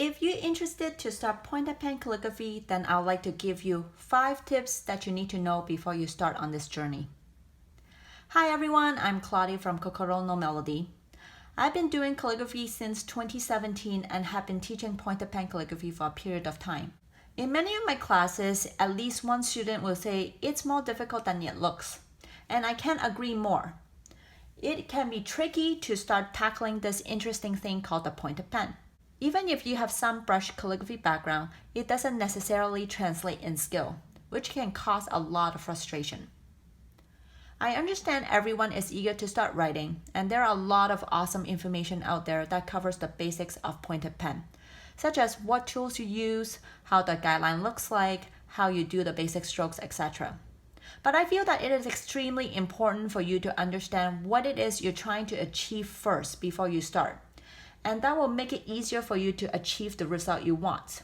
If you're interested to start point and pen calligraphy, then I'd like to give you 5 tips that you need to know before you start on this journey. Hi everyone, I'm Claudia from Kokoro No Melody. I've been doing calligraphy since 2017 and have been teaching point and pen calligraphy for a period of time. In many of my classes, at least one student will say it's more difficult than it looks, and I can't agree more. It can be tricky to start tackling this interesting thing called the point and pen. Even if you have some brush calligraphy background, it doesn't necessarily translate in skill, which can cause a lot of frustration. I understand everyone is eager to start writing, and there are a lot of awesome information out there that covers the basics of point and pen, such as what tools you use, how the guideline looks like, how you do the basic strokes, etc. But I feel that it is extremely important for you to understand what it is you're trying to achieve first before you start. And that will make it easier for you to achieve the result you want.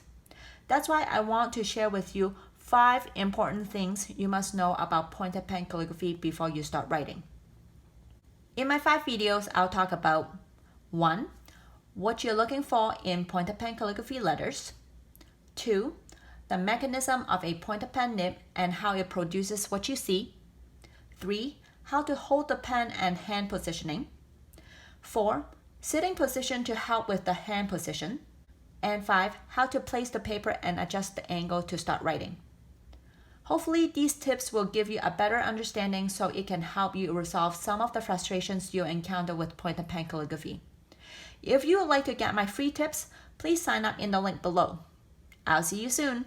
That's why I want to share with you 5 important things you must know about point and pen calligraphy before you start writing. In my 5 videos, I'll talk about 1. What you're looking for in point and pen calligraphy letters. 2. The mechanism of a point and pen nib and how it produces what you see. 3. How to hold the pen and hand positioning. 4. Sitting position to help with the hand position. And 5. How to place the paper and adjust the angle to start writing. Hopefully these tips will give you a better understanding so it can help you resolve some of the frustrations you'll encounter with point and pen calligraphy. If you would like to get my free tips, please sign up in the link below. I'll see you soon.